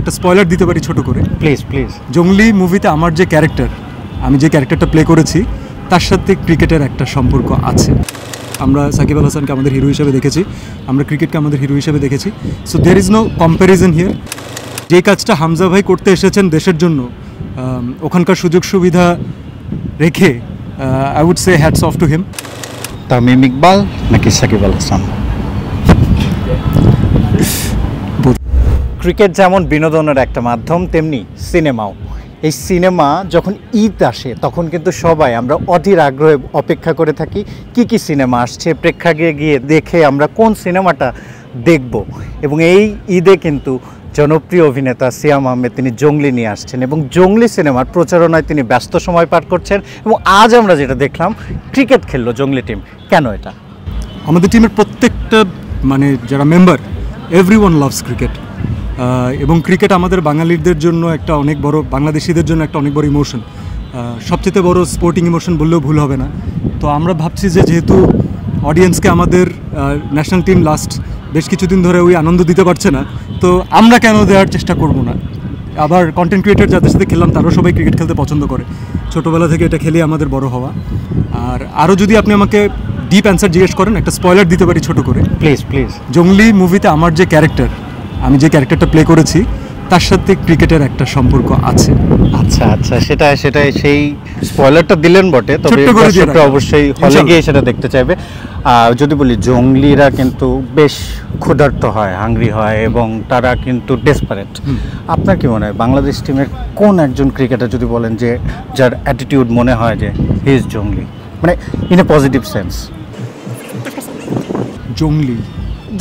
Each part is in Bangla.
একটা স্পয়লার দিতে পারি ছোট করে? Please please. জঙ্গলি মুভিতে আমার যে ক্যারেক্টার, আমি যে ক্যারেক্টারটা প্লে করেছি তার সাথে ক্রিকেটের একটা সম্পর্ক আছে। আমরা সাকিব আল হাসানকে আমাদের হিরো হিসেবে দেখেছি, আমরা ক্রিকেটকে আমাদের হিরো হিসেবে দেখেছি। So there is no comparison here. যে কাজটা হামজা ভাই করতে এসেছেন দেশের জন্য, ওখানকার সুযোগ সুবিধা রেখে I would say hats off to him. Tamim Iqbal নাকি সাকিব আল হাসান? ক্রিকেট যেমন বিনোদনের একটা মাধ্যম, তেমনি সিনেমাও। এই সিনেমা যখন ঈদ আসে তখন কিন্তু সবাই আমরা অধীর আগ্রহে অপেক্ষা করে থাকি কি সিনেমা আসছে, প্রেক্ষাগৃহে গিয়ে দেখে আমরা কোন সিনেমাটা দেখব। এবং এই ঈদে কিন্তু জনপ্রিয় অভিনেতা সিয়াম আহমেদ তিনি জঙ্গলি নিয়ে আসছেন এবং জঙ্গলি সিনেমার প্রচারণায় তিনি ব্যস্ত সময় পার করছেন। এবং আজ আমরা যেটা দেখলাম, ক্রিকেট খেললো জঙ্গলি টিম। কেন এটা? আমাদের টিমের প্রত্যেকটা মানে যারা মেম্বার, এভরিওয়ান লাভস ক্রিকেট। এবং ক্রিকেট আমাদের বাঙালিদের জন্য একটা অনেক বড়, বাংলাদেশিদের জন্য একটা অনেক বড় ইমোশন, সবচেয়ে বড় স্পোর্টিং ইমোশন বললেও ভুল হবে না। তো আমরা ভাবছি যে যেহেতু অডিয়েন্সকে আমাদের ন্যাশনাল টিম লাস্ট বেশ কিছুদিন ধরে ওই আনন্দ দিতে পারছে না, তো আমরা কেন দেওয়ার চেষ্টা করব না। আবার কন্টেন্ট ক্রিয়েটর যাদের সাথে খেললাম তারাও সবাই ক্রিকেট খেলতে পছন্দ করে, ছোটোবেলা থেকে এটা খেলে আমাদের বড় হওয়া। আর আরও যদি আপনি আমাকে ডিপ অ্যান্সার জিজ্ঞেস করেন, একটা স্পয়লার দিতে পারি ছোটো করে? Please please. জঙ্গলি মুভিতে আমার যে ক্যারেক্টার, আমি যে ক্যারেক্টারটা প্লে করেছি তার সাথে ক্রিকেটের একটা সম্পর্ক আছে। আচ্ছা আচ্ছা, সেটাই সেই স্পয়লারটা দিলেন বটে, তবে দর্শকরা অবশ্যই হলে গিয়ে সেটা দেখতে চাইবে। যদি বলি, জঙ্গলিরা কিন্তু বেশ ক্ষুধার্ত হয়, হাংরি হয় এবং তারা কিন্তু ডেসপারেট। আপনার কি মনে হয় বাংলাদেশ টিমের কোন একজন ক্রিকেটার যদি বলেন যে যার অ্যাটিটিউড মনে হয় যে হি ইজ জঙ্গলি, মানে ইন এ পজিটিভ সেন্স?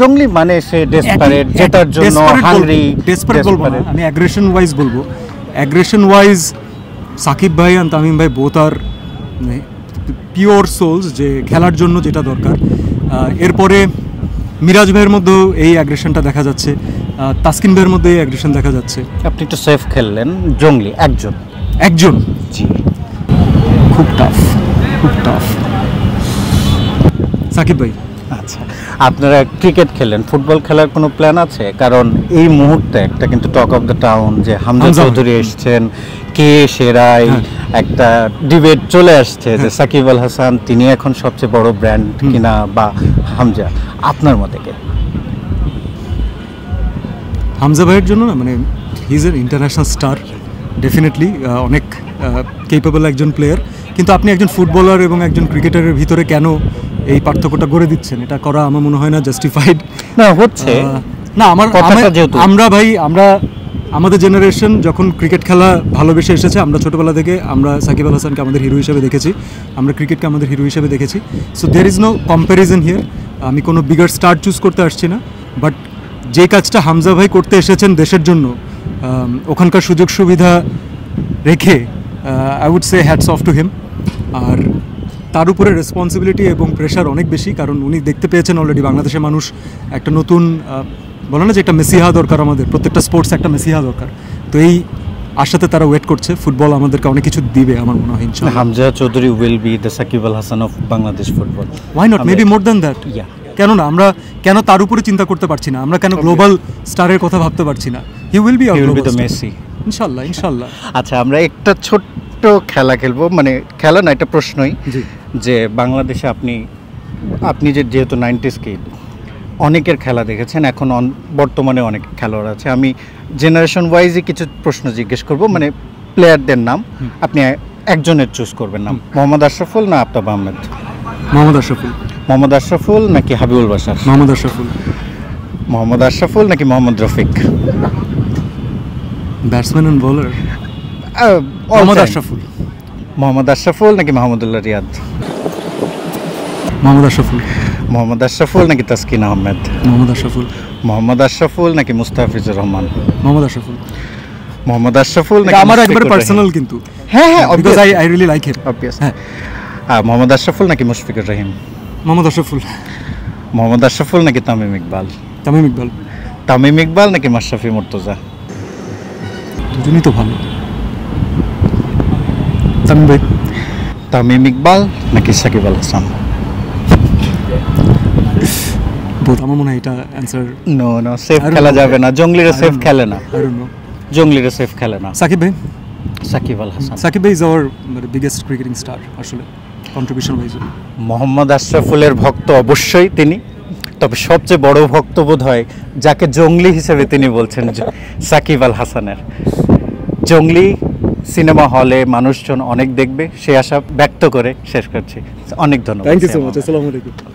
জঙ্গলি মানে সে ডেসপারেট, যেটার জন্য হাংরি। ডেসপারেট বলবো না, আমি অ্যাগ্রেশন ওয়াইজ বলবো। অ্যাগ্রেশন ওয়াইজ সাকিব ভাই আর তামিম ভাই বোথ আর পিওর সোলস, যে খেলার জন্য যেটা দরকার। এরপরে মিরাজ ভাইয়ের মধ্যেও এই অ্যাগ্রেশনটা দেখা যাচ্ছে, তাসকিন ভাইয়ের মধ্যে এই অ্যাগ্রেশন দেখা যাচ্ছে। আপনি একটু সেফ খেললেন, জঙ্গলি একজন। জি, খুব টাফ। সাকিব ভাই। আচ্ছা, আপনারা ক্রিকেট খেলেন, ফুটবল খেলার কোনো প্ল্যান আছে? কারণ এই মুহূর্তে একটা কিন্তু টক অফ দ্য টাউন যে হামজা চৌধুরী এসছেন, কে সেরাই একটা ডিবেট চলে আসছে যে সাকিব আল হাসান তিনি এখন সবচেয়ে বড় ব্র্যান্ড কিনা বা হামজা। আপনার মতে কে? হামজা ভাইয়ের জন্য না, মানে he is an international star, definitely অনেক কেপেবল একজন প্লেয়ার। কিন্তু আপনি একজন ফুটবলার এবং একজন ক্রিকেটারের ভিতরে কেন এই পার্থক্যটা গড়ে দিচ্ছেন? এটা করা আমার মনে হয় না জাস্টিফাইড। না হচ্ছে না, আমরা আমাদের জেনারেশন যখন ক্রিকেট খেলা ভালোবেসে এসেছে, আমরা ছোটোবেলা থেকে আমরা সাকিব আল হাসানকে আমাদের হিরো হিসেবে দেখেছি, আমরা ক্রিকেটকে আমাদের হিরো হিসেবে দেখেছি। So there is no comparison here. আমি কোনো বিগার স্টার চুজ করতে আসছি না, বাট যে কাজটা হামজা ভাই করতে এসেছেন দেশের জন্য, ওখানকার সুযোগ সুবিধা রেখে I would say hats off to him. আর তার উপরে রেসপন্সিবিলিটি এবং প্রেশার অনেক বেশি, কারণ উনি দেখতে পেয়েছেন অলরেডি বাংলাদেশের মানুষ একটা নতুন, বলে না যে একটা মেসিহা দরকার, আমাদের প্রত্যেকটা স্পোর্টস একটা মেসিহা দরকার। তো এই আশাতে তারা ওয়েট করছে, ফুটবল আমাদেরকে অনেক কিছু দিবে আমার মনে হয় ইনশাআল্লাহ। Hamza Chowdhury will be the Shakib Al Hasan of Bangladesh football. Why not, maybe more than that. কেন না, আমরা কেন তার উপরে চিন্তা করতে পারছি না? আমরা কেন গ্লোবাল স্টারের কথা ভাবতে পারছি না? He will be the Messi ইনশাআল্লাহ। আচ্ছা, আমরা একটা ছোট্ট খেলা খেলবো, মানে খেলা না, এটা প্রশ্নই যে বাংলাদেশে আপনি যেহেতু 90s কিড, অনেকের খেলা দেখেছেন, এখন বর্তমানে অনেক খেলোয়াড় আছে। আমি জেনারেশন ওয়াইজই কিছু প্রশ্ন জিজ্ঞেস করব, মানে প্লেয়ারদের নাম আপনি একজনের চুজ করবেন নাম। মোহাম্মদ আশরাফুল না আফতাব আহমেদ? মোহাম্মদ আশরাফুল নাকি হাবিবুল বাশার? মোহাম্মদ আশরাফুল নাকি Mohammad Rafique? Batsman and bowler? Mohammad Ashraful নাকি মাহমুদুল্লাহ রিয়াদ? মোহাম্মদ আশরাফুল নাকি তাসকিন আহমেদ? মোহাম্মদ আশরাফুল নাকি মুস্তাফিজুর রহমান? মোহাম্মদ আশরাফুল নাকি আমার একবার পার্সোনাল, কিন্তু হ্যাঁ because I really like him. Obvious. Mohammad Ashraful নাকি মুশফিকুর রহিম? মোহাম্মদ আশরাফুল নাকি তামিম ইকবাল? তামিম ইকবাল নাকি মাশরাফি মুর্তজা? দুজনই তো ভালো। তামিম ইকবাল নাকি সাকিব আল হাসান? আমার মনে হয় এটা অ্যানসার। নো সেফ খেলা যাবে না, জঙ্গলিরা সেফ খেলে না। জঙ্গলিরা সেফ খেলে না। সাকিব ভাই, সাকিব আল হাসান। সাকিব ভাই is our biggest cricketing star আসলে কন্ট্রিবিউশন ওয়াইজ। মোহাম্মদ আশরাফুলের ভক্ত অবশ্যই তিনি, তবে সবচেয়ে বড় ভক্ত বোধ হয় যাকে জঙ্গলি হিসেবে তিনি বলছেন, সাকিব আল হাসানের। জঙ্গলি সিনেমা হলে মানুষজন অনেক দেখবে, সে আশা ব্যক্ত করে শেষ করছি। অনেক ধন্যবাদ। Thank you so much. আসসালামু আলাইকুম।